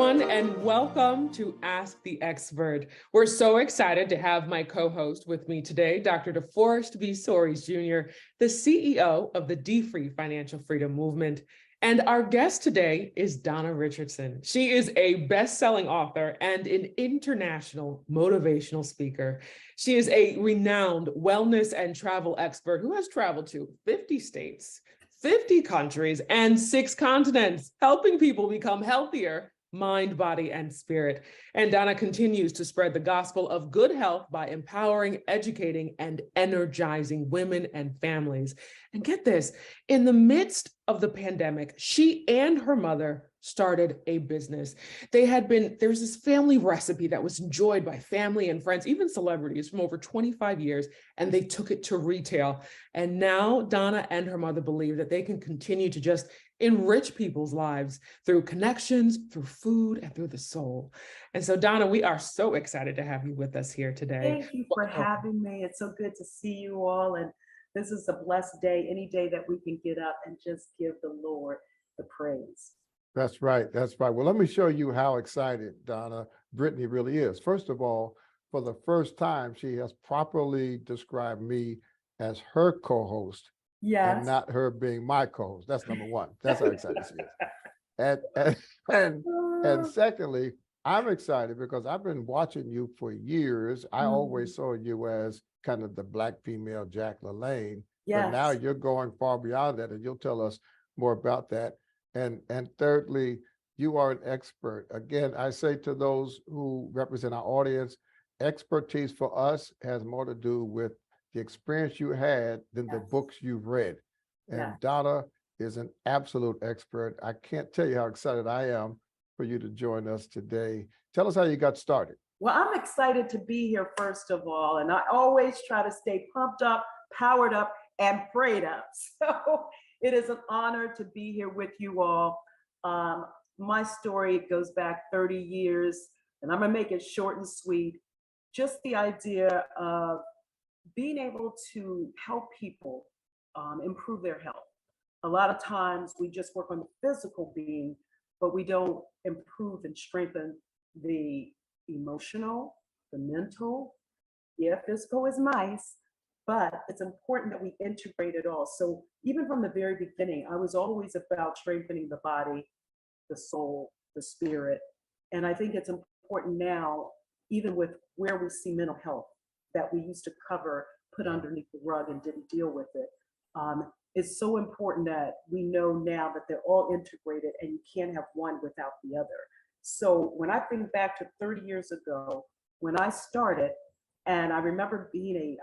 everyone, and welcome to Ask the Expert. We're so excited to have my co-host with me today, Dr. DeForest B. Soaries Jr., the CEO of the D-Free Financial Freedom Movement. And our guest today is Donna Richardson. She is a best-selling author and an international motivational speaker. She is a renowned wellness and travel expert who has traveled to 50 states, 50 countries, and 6 continents, helping people become healthier, mind, body, and spirit. And Donna continues to spread the gospel of good health by empowering, educating, and energizing women and families. And get this, in the midst of the pandemic, she and her mother started a business. There's this family recipe that was enjoyed by family and friends, even celebrities, from over 25 years, and they took it to retail. And now Donna and her mother believe that they can continue to just enrich people's lives through connections, through food, and through the soul. And so, Donna, we are so excited to have you with us here today. Thank you for having me. It's so good to see you all. And this is a blessed day, any day that we can get up and just give the Lord the praise. That's right. That's right. Well, let me show you how excited Donna Brittany really is. First of all, for the first time, she has properly described me as her co-host. Yes. And not her being my co-host. That's number one. That's how excited she is. And secondly, I'm excited because I've been watching you for years. I always saw you as kind of the Black female Jack LaLanne. Yes. But now you're going far beyond that, and you'll tell us more about that. And thirdly, you are an expert. Again, I say to those who represent our audience, expertise for us has more to do with the experience you had than the books you've read. And Donna is an absolute expert. I can't tell you how excited I am for you to join us today. Tell us how you got started. Well, I'm excited to be here, first of all. And I always try to stay pumped up, powered up, and prayed up. So it is an honor to be here with you all. My story goes back 30 years, and I'm gonna make it short and sweet. Just the idea of being able to help people improve their health. A lot of times we just work on the physical being, but we don't improve and strengthen the emotional, the mental. Yeah, physical is nice, but it's important that we integrate it all. So even from the very beginning, I was always about strengthening the body, the soul, the spirit. And I think it's important now, even with where we see mental health, that we used to cover, put underneath the rug and didn't deal with it. It's so important that we know now that they're all integrated and you can't have one without the other. So when I think back to 30 years ago, when I started, and I remember being a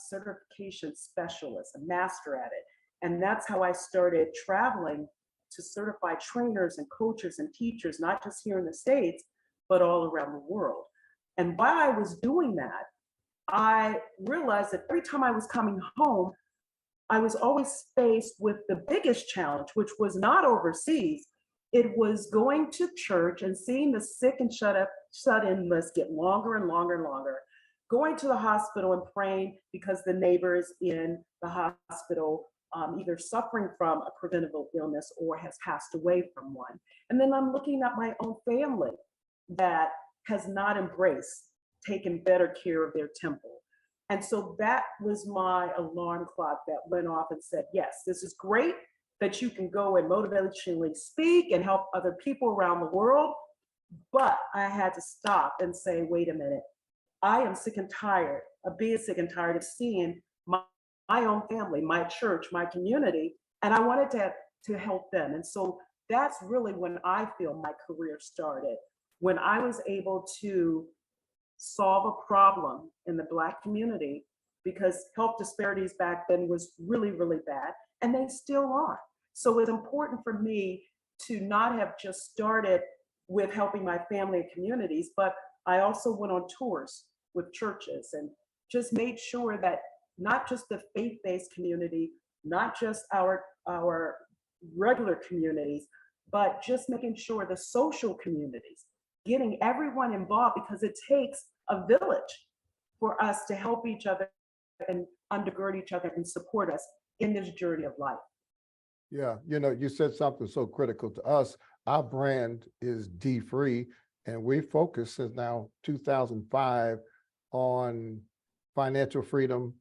certification specialist, a master at it, and that's how I started traveling to certify trainers and coaches and teachers, not just here in the States, but all around the world. And while I was doing that, I realized that every time I was coming home, I was always faced with the biggest challenge, which was not overseas. It was going to church and seeing the sick and shut-in list get longer and longer and longer. Going to the hospital and praying because the neighbors in the hospital either suffering from a preventable illness or has passed away from one. And then I'm looking at my own family that has not embraced taking better care of their temple. And so that was my alarm clock that went off and said, yes, this is great that you can go and motivationally speak and help other people around the world. But I had to stop and say, wait a minute, I am sick and tired of being sick and tired of seeing my own family, my church, my community, and I wanted to help them. And so that's really when I feel my career started, when I was able to solve a problem in the Black community, because health disparities back then was really, really bad, and they still are. So it's important for me to not have just started with helping my family and communities, but I also went on tours with churches and just made sure that not just the faith-based community, not just our regular communities, but just making sure the social communities, getting everyone involved, because it takes a village for us to help each other and undergird each other and support us in this journey of life. Yeah, you said something so critical to us. Our brand is D-Free, and we focus since now 2005 on financial freedom,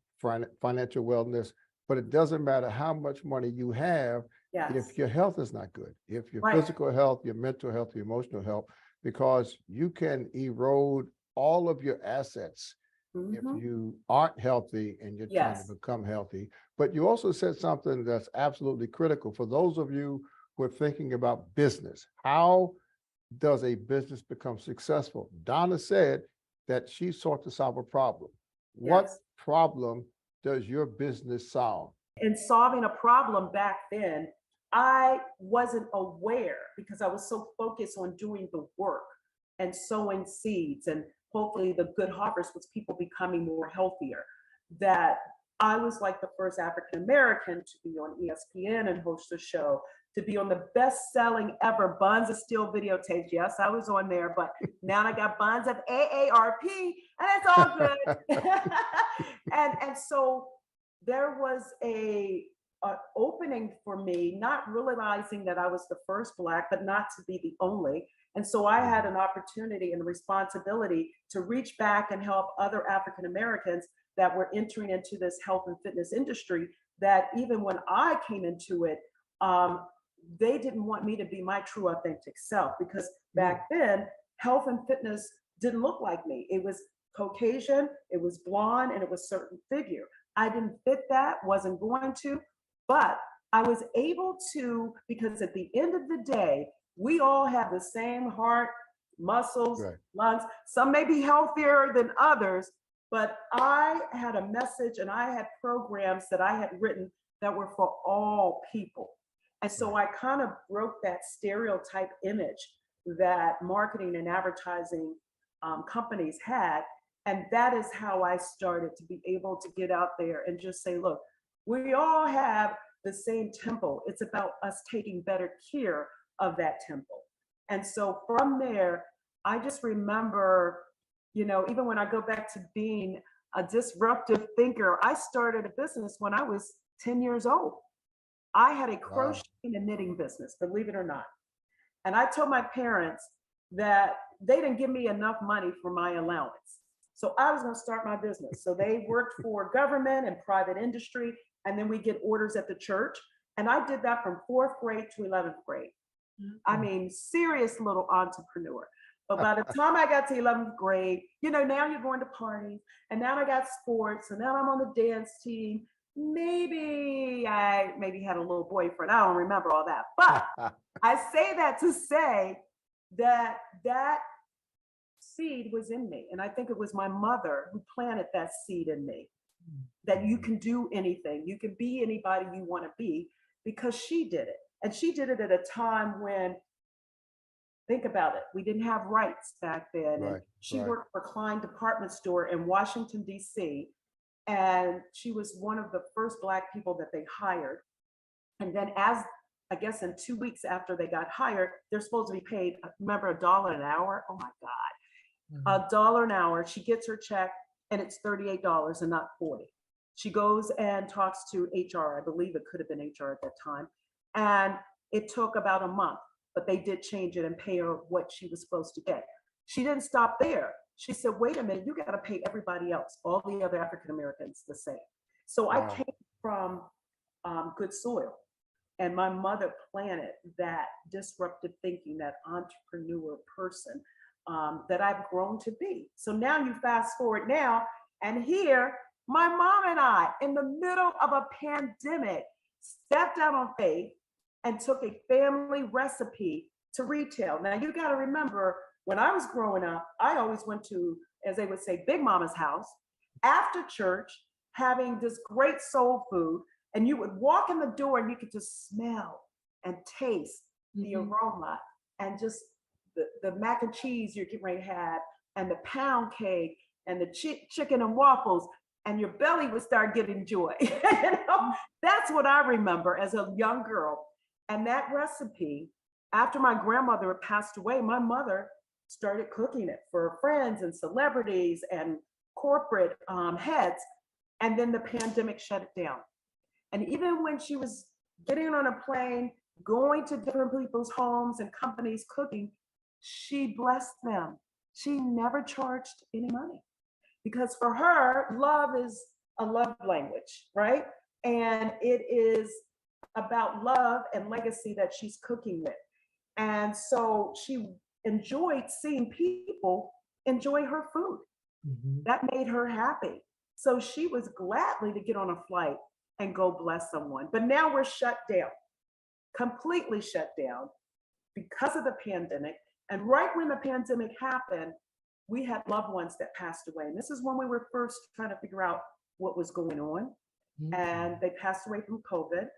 financial wellness. But it doesn't matter how much money you have Yes, if your health is not good, if your right. physical health, your mental health, your emotional health, because you can erode all of your assets if Mhm. you aren't healthy and you're trying to Yes. become healthy. But you also said something that's absolutely critical for those of you who are thinking about business. How does a business become successful? Donna said that she sought to solve a problem. What Yes. problem does your business solve? In solving a problem back then, I wasn't aware because I was so focused on doing the work and sowing seeds, and hopefully the good harvest was people becoming more healthier, that I was like the first African American to be on ESPN and host a show, to be on the best selling ever Buns of Steel videotapes. Yes, I was on there, but now I got Buns of AARP, and it's all good. And so there was a opening for me, not realizing that I was the first Black, but not to be the only. And so I had an opportunity and responsibility to reach back and help other African Americans that were entering into this health and fitness industry, that even when I came into it, they didn't want me to be my true authentic self, because back then health and fitness didn't look like me. It was Caucasian, it was blonde, and it was certain figure. I didn't fit that, wasn't going to, but I was able to, because at the end of the day, we all have the same heart, muscles, Right. lungs. Some may be healthier than others, but I had a message and I had programs that I had written that were for all people. And so I kind of broke that stereotype image that marketing and advertising companies had. And that is how I started to be able to get out there and just say, look, we all have the same temple. It's about us taking better care of that temple. And so from there, I just remember, even when I go back to being a disruptive thinker, I started a business when I was 10 years old. I had a crocheting and knitting business, believe it or not. And I told my parents that they didn't give me enough money for my allowance. So I was going to start my business. So they worked for government and private industry, and then we get orders at the church. And I did that from 4th grade to 11th grade. I mean, serious little entrepreneur. But by the time I got to 11th grade, now you're going to parties, and now I got sports, and now I'm on the dance team. Maybe I had a little boyfriend. I don't remember all that. But I say that to say that that seed was in me. And I think it was my mother who planted that seed in me, that you can do anything. You can be anybody you want to be, because she did it. And she did it at a time when, think about it, we didn't have rights back then. Right, and she right. worked for Klein Department Store in Washington, D.C. And she was one of the first Black people that they hired. And then I guess in 2 weeks after they got hired, they're supposed to be paid, remember, $1 an hour? Oh my God. $1 an hour. She gets her check and it's $38 and not 40. She goes and talks to HR. I believe it could have been HR at that time. And it took about a month, but they did change it and pay her what she was supposed to get. She didn't stop there. She said, wait a minute, you got to pay everybody else, all the other African Americans, the same. So I came from good soil. And my mother planted that disruptive thinking, that entrepreneur person that I've grown to be. So now you fast forward now, and here, my mom and I, in the middle of a pandemic, stepped out on faith and took a family recipe to retail. Now you got to remember, when I was growing up, I always went to, as they would say, Big Mama's house after church, having this great soul food. And you would walk in the door and you could just smell and taste the aroma, and just the mac and cheese you're getting ready to have, and the pound cake, and the chicken and waffles, and your belly would start getting joy. That's what I remember as a young girl. And that recipe, after my grandmother had passed away, my mother started cooking it for friends and celebrities and corporate heads. And then the pandemic shut it down. And even when she was getting on a plane, going to different people's homes and companies cooking. She blessed them. She never charged any money because for her, love is a love language, right? And it is about love and legacy that she's cooking with. And so she enjoyed seeing people enjoy her food. Mhm. That made her happy. So she was gladly to get on a flight and go bless someone. But now we're shut down, completely shut down because of the pandemic. And right when the pandemic happened, we had loved ones that passed away. And this is when we were first trying to figure out what was going on. And they passed away from COVID.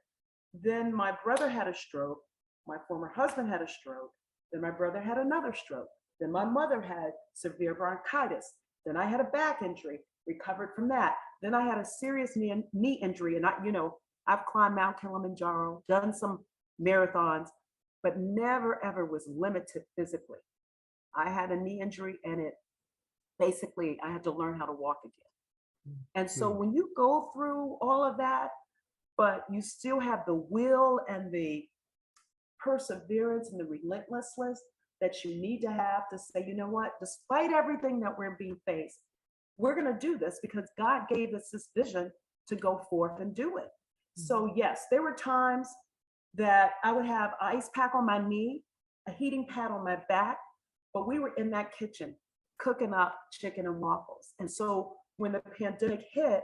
Then my brother had a stroke. My former husband had a stroke. Then my brother had another stroke. Then my mother had severe bronchitis. Then I had a back injury, recovered from that. Then I had a serious knee injury. And I've climbed Mount Kilimanjaro, done some marathons, but never ever was limited physically. I had a knee injury and I had to learn how to walk again. And so when you go through all of that, but you still have the will and the perseverance and the relentlessness that you need to have to say, you know what, despite everything that we're being faced, we're going to do this because God gave us this vision to go forth and do it. So yes, there were times that I would have an ice pack on my knee, a heating pad on my back, but we were in that kitchen cooking up chicken and waffles. And so when the pandemic hit,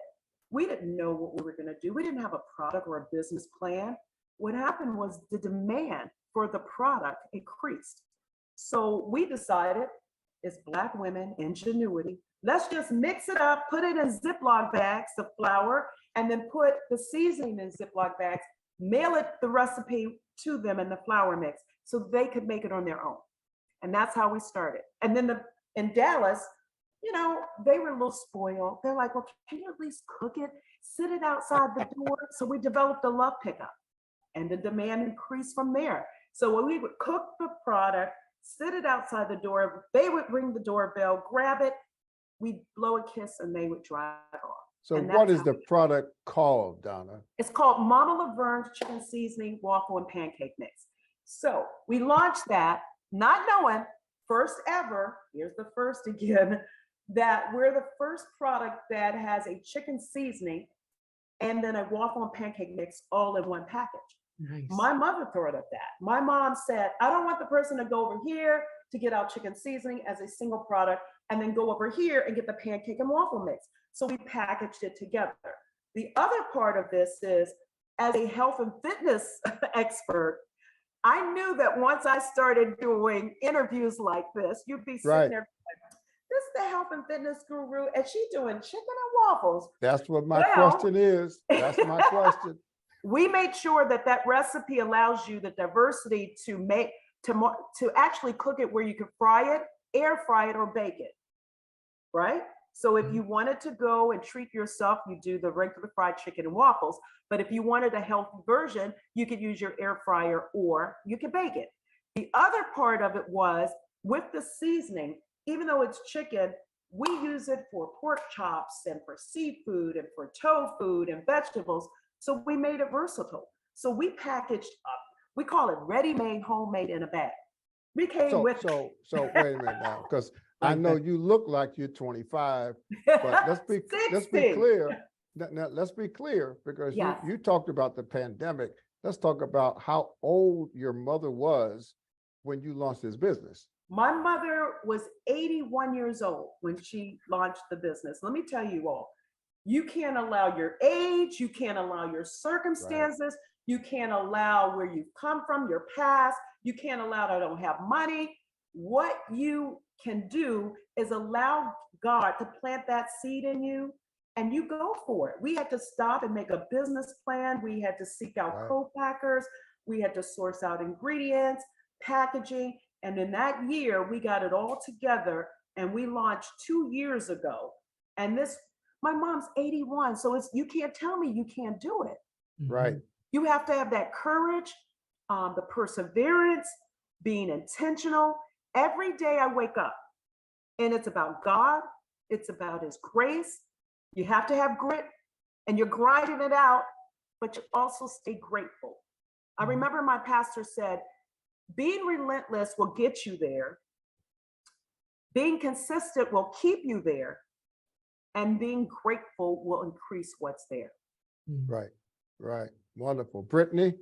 we didn't know what we were going to do. We didn't have a product or a business plan. What happened was the demand for the product increased. So we decided, as Black women, ingenuity, let's just mix it up, put it in Ziploc bags, the flour, and then put the seasoning in Ziploc bags, mail it the recipe to them in the flour mix so they could make it on their own. And that's how we started. And then in Dallas, they were a little spoiled. They're like, well, can you at least cook it? Sit it outside the door. So we developed a love pickup and the demand increased from there. So when we would cook the product, sit it outside the door, they would ring the doorbell, grab it, we'd blow a kiss and they would drive off. So what is the product called, Donna? It's called Mama LaVerne's Chicken Seasoning Waffle and Pancake Mix. So we launched that, not knowing, first ever, here's the first again, that we're the first product that has a chicken seasoning and then a waffle and pancake mix all in one package. Nice. My mother thought of that. My mom said, I don't want the person to go over here to get our chicken seasoning as a single product and then go over here and get the pancake and waffle mix. So we packaged it together. The other part of this is, as a health and fitness expert, I knew that once I started doing interviews like this, you'd be sitting there like, this is the health and fitness guru, and she's doing chicken and waffles. That's what my question is. That's my question. We made sure that that recipe allows you the diversity to actually cook it where you can fry it, air fry it, or bake it, right? So if you wanted to go and treat yourself, you do the regular fried chicken and waffles. But if you wanted a healthy version, you could use your air fryer or you could bake it. The other part of it was with the seasoning, even though it's chicken, we use it for pork chops and for seafood and for tofu and vegetables. So we made it versatile. So we packaged up, we call it ready-made, homemade in a bag. We came with. So wait a minute now, because I know you look like you're 25, but let's be clear. Now, let's be clear, because you talked about the pandemic. Let's talk about how old your mother was when you launched this business. My mother was 81 years old when she launched the business. Let me tell you all, you can't allow your age, you can't allow your circumstances, you can't allow where you've come from, your past, you can't allow that I don't have money. What you can do is allow God to plant that seed in you and you go for it. We had to stop and make a business plan. We had to seek out co-packers. We had to source out ingredients, packaging. And in that year, we got it all together and we launched 2 years ago. And my mom's 81, so you can't tell me you can't do it. Right. You have to have that courage, the perseverance, being intentional. Every day I wake up and it's about God. It's about his grace. You have to have grit and you're grinding it out, but you also stay grateful I remember my pastor said, being relentless will get you there. Being consistent will keep you there. And being grateful will increase what's there. Right, right. Wonderful. Brittany,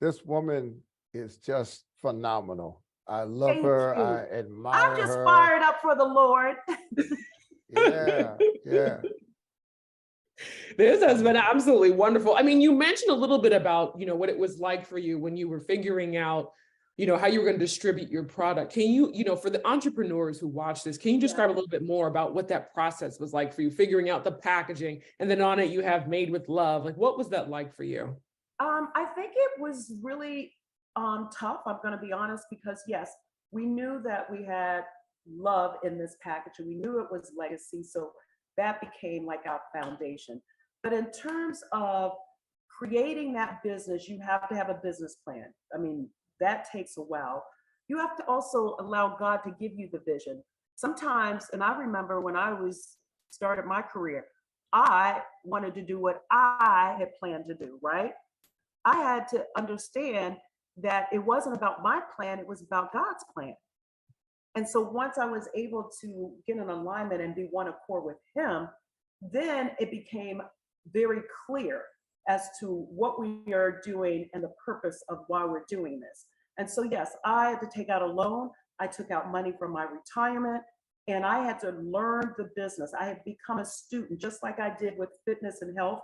this woman is just phenomenal. I love Thank her. you. I I'm admire just her. fired up for the Lord. Yeah, yeah. This has been absolutely wonderful. I mean, you mentioned a little bit about, what it was like for you when you were figuring out, how you were going to distribute your product. Can you, for the entrepreneurs who watch this, can you describe a little bit more about what that process was like for you, figuring out the packaging, and then on it you have Made with Love? Like, what was that like for you? I think it was really tough. I'm going to be honest, because yes, we knew that we had love in this package and we knew it was legacy. So that became like our foundation. But in terms of creating that business, you have to have a business plan. I mean, that takes a while. You have to also allow God to give you the vision. Sometimes, and I remember when I started my career, I wanted to do what I had planned to do, right? I had to understand that it wasn't about my plan, it was about God's plan. And so once I was able to get in alignment and be one accord with Him, then it became very clear as to what we are doing and the purpose of why we're doing this. And so, yes, I had to take out a loan. I took out money from my retirement and I had to learn the business. I had become a student, just like I did with fitness and health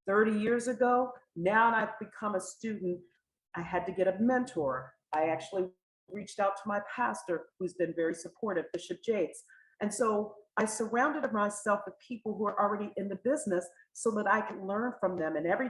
30 years ago. Now I've become a student. I had to get a mentor. I actually reached out to my pastor, who's been very supportive, Bishop Jakes. And so I surrounded myself with people who are already in the business so that I could learn from them. And every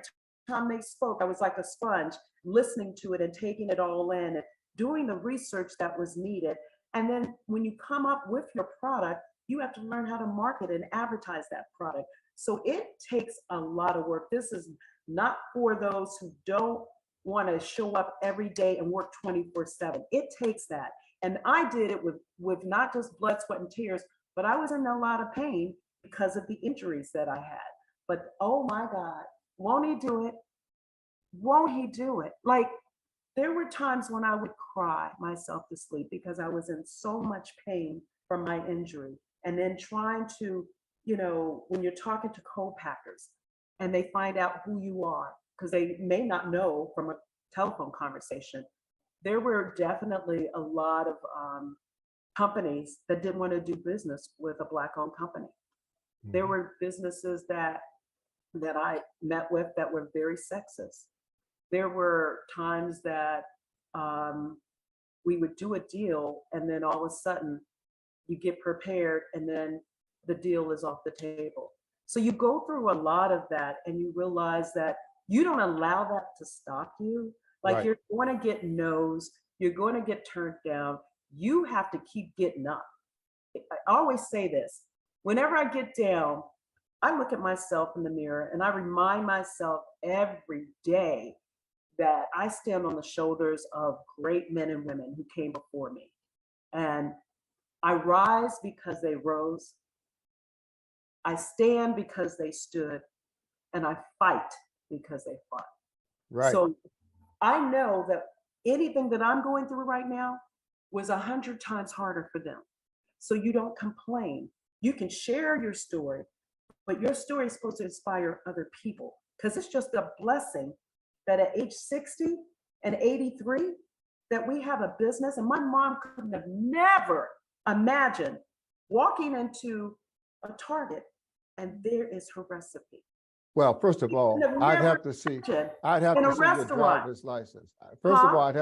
time they spoke, I was like a sponge, listening to it and taking it all in and doing the research that was needed. And then when you come up with your product, you have to learn how to market and advertise that product. So it takes a lot of work. This is not for those who don't want to show up every day and work 24/7. It takes that. And I did it with not just blood, sweat, and tears, but I was in a lot of pain because of the injuries that I had. But oh my God, won't He do it? Won't He do it? Like, there were times when I would cry myself to sleep because I was in so much pain from my injury. And then trying to, when you're talking to co-packers and they find out who you are, because they may not know from a telephone conversation, there were definitely a lot of companies that didn't want to do business with a Black-owned company. There were businesses that I met with that were very sexist. There were times that we would do a deal and then all of a sudden you get prepared and then the deal is off the table. So you go through a lot of that and you realize that you don't allow that to stop you. Like, Right. You're going to get no's, you're going to get turned down. You have to keep getting up. I always say this, whenever I get down, I look at myself in the mirror and I remind myself every day that I stand on the shoulders of great men and women who came before me. And I rise because they rose. I stand because they stood. And I fight because they fought. Right. So I know that anything that I'm going through right now was 100 times harder for them. So you don't complain. You can share your story, but your story is supposed to inspire other people, because it's just a blessing that at age 60 and 83 that we have a business. And my mom couldn't have never imagined walking into a Target and there is her recipe. Well, first of all, I'd have to see your driver's license. First of all,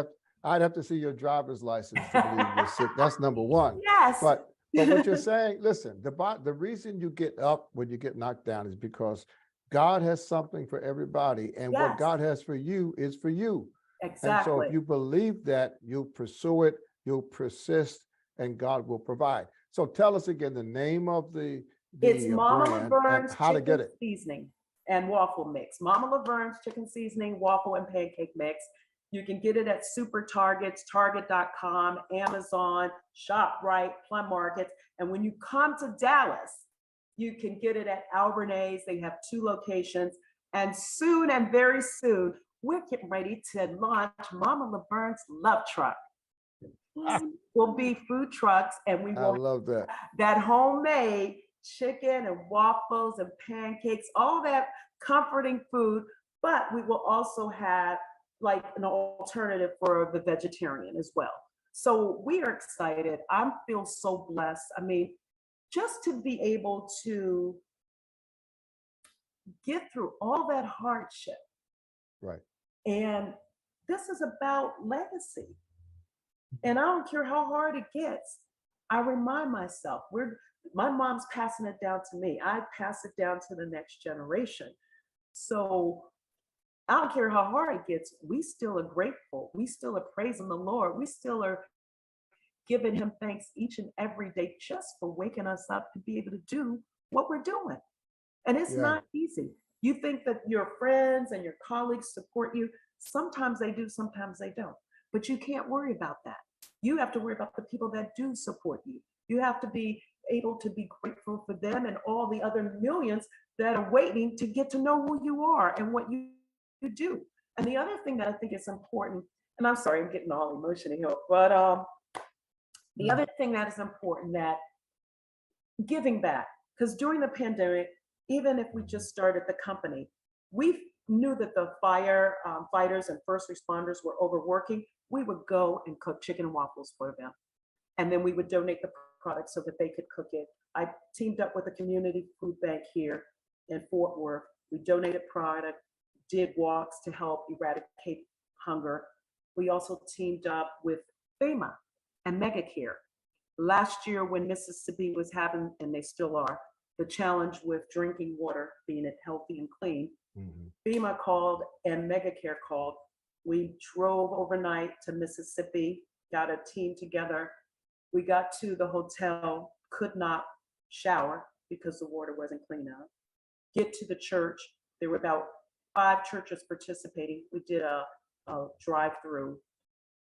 I'd have to see your driver's license to believe you're sick. That's number one. Yes. But what you're saying, listen, the reason you get up when you get knocked down is because God has something for everybody, and what God has for you is for you. Exactly. And so if you believe that, you'll pursue it, you'll persist, and God will provide. So tell us again the name of the it's Mama brand LaVerne's and how to get it. Seasoning and waffle mix. Mama LaVerne's chicken seasoning, waffle, and pancake mix. You can get it at Super Targets, Target.com, Amazon, ShopRite, Plum Markets. And when you come to Dallas, you can get it at Albernays. They have 2 locations. And soon and very soon, we're getting ready to launch Mama LaVerne's Love Truck. Will be food trucks, and we I will love that. that homemade chicken and waffles and pancakes, all that comforting food, but we will also have like an alternative for the vegetarian as well. So we are excited. I feel so blessed. I mean, just to be able to get through all that hardship. Right. And this is about legacy. And I don't care how hard it gets. I remind myself, my mom's passing it down to me. I pass it down to the next generation. So I don't care how hard it gets. We still are grateful. We still are praising the Lord. We still are giving him thanks each and every day just for waking us up to be able to do what we're doing. And it's Yeah. not easy. You think that your friends and your colleagues support you. Sometimes they do, sometimes they don't. But you can't worry about that. You have to worry about the people that do support you. You have to be able to be grateful for them and all the other millions that are waiting to get to know who you are and what you do. And the other thing that I think is important, and I'm sorry, I'm getting all emotional here, but the other thing that is important, that giving back, because during the pandemic, even if we just started the company, we knew that the fighters and first responders were overworking. We would go and cook chicken and waffles for them. And then we would donate the product so that they could cook it. I teamed up with a community food bank here in Fort Worth. We donated product, did walks to help eradicate hunger. We also teamed up with FEMA and MegaCare. Last year when Mississippi was having, and they still are, the challenge with drinking water, being it healthy and clean, FEMA called and MegaCare called. We drove overnight to Mississippi, got a team together. We got to the hotel, could not shower because the water wasn't clean enough. Get to the church. There were about 5 churches participating. We did a drive-through,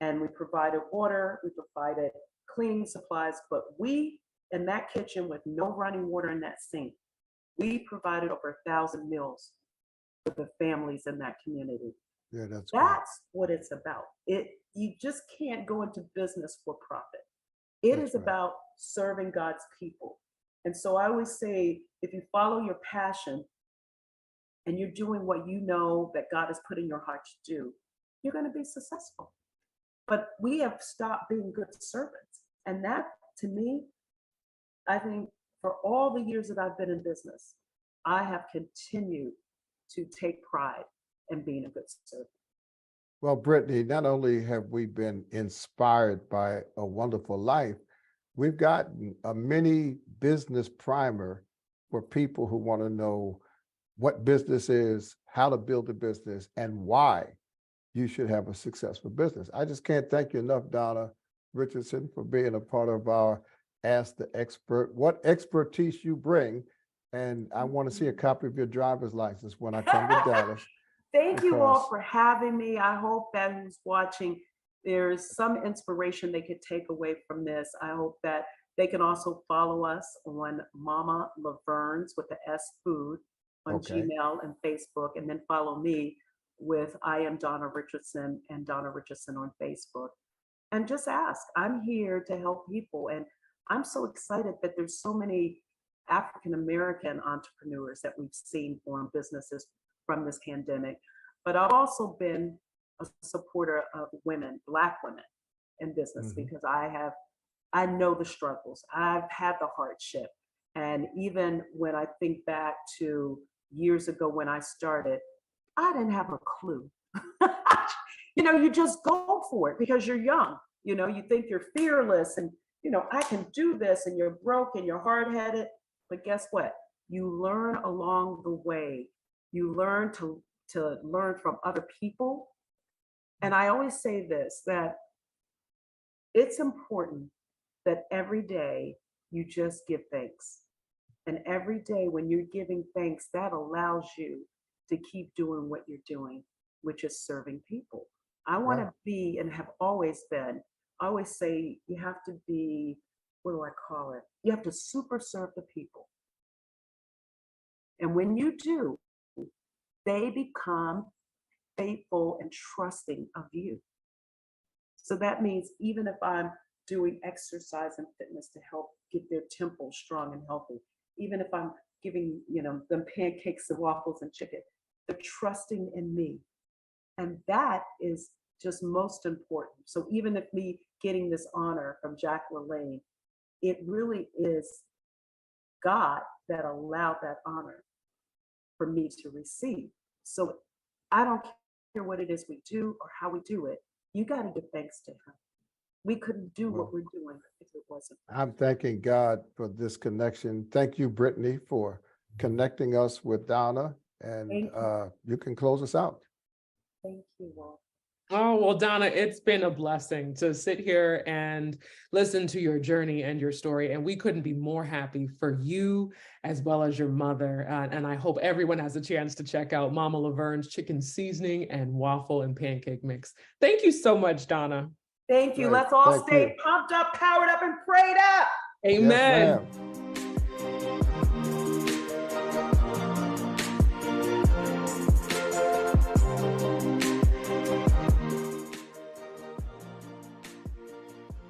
and we provided water, we provided cleaning supplies, but we, in that kitchen with no running water in that sink, we provided over 1,000 meals for the families in that community. Yeah, that's That's what it's about. You just can't go into business for profit. It That's is right. about serving God's people. And so I always say, if you follow your passion and you're doing what you know that God has put in your heart to do, you're going to be successful. But we have stopped being good servants. And that, to me, I think for all the years that I've been in business, I have continued to take pride in being a good servant. Well, Brittany, not only have we been inspired by a wonderful life, we've gotten a mini business primer for people who want to know what business is, how to build a business, and why you should have a successful business. I just can't thank you enough, Donna Richardson, for being a part of our Ask the Expert. What expertise you bring, and I want to see a copy of your driver's license when I come to Dallas. Thank you all because- for having me. I hope that who's watching, there's some inspiration they could take away from this. I hope that they can also follow us on Mama LaVerne's with the S Food on Okay. Gmail and Facebook, and then follow me with I am Donna Richardson and Donna Richardson on Facebook. And just ask. I'm here to help people. And I'm so excited that there's so many African American entrepreneurs that we've seen form businesses from this pandemic. But I've also been a supporter of women, Black women in business, because I know the struggles. I've had the hardship. And even when I think back to years ago when I started, I didn't have a clue. You just go for it because you're young. You think you're fearless and, I can do this, and you're broke and you're hard-headed. But guess what? You learn along the way. You learn to learn from other people. And I always say this, that it's important that every day you just give thanks. And every day when you're giving thanks, that allows you to keep doing what you're doing, which is serving people. I want to be, and have always been, I always say you have to be, what do I call it? You have to super serve the people. And when you do, they become faithful and trusting of you. So that means even if I'm doing exercise and fitness to help get their temple strong and healthy, even if I'm giving, them pancakes and waffles and chicken, they're trusting in me. And that is just most important. So even if me getting this honor from Jack LaLanne, it really is God that allowed that honor for me to receive. So I don't care what it is we do or how we do it. You got to give thanks to him. We couldn't do what we're doing if it wasn't. I'm thanking God for this connection. Thank you, Brittany, for connecting us with Donna, and you can close us out. Thank you, Walt. Oh, well, Donna, it's been a blessing to sit here and listen to your journey and your story. And we couldn't be more happy for you as well as your mother. And I hope everyone has a chance to check out Mama LaVerne's chicken seasoning and waffle and pancake mix. Thank you so much, Donna. Thank you. Right. Let's all Thank stay you. pumped up, powered up, and prayed up. Amen. Yes, ma'am.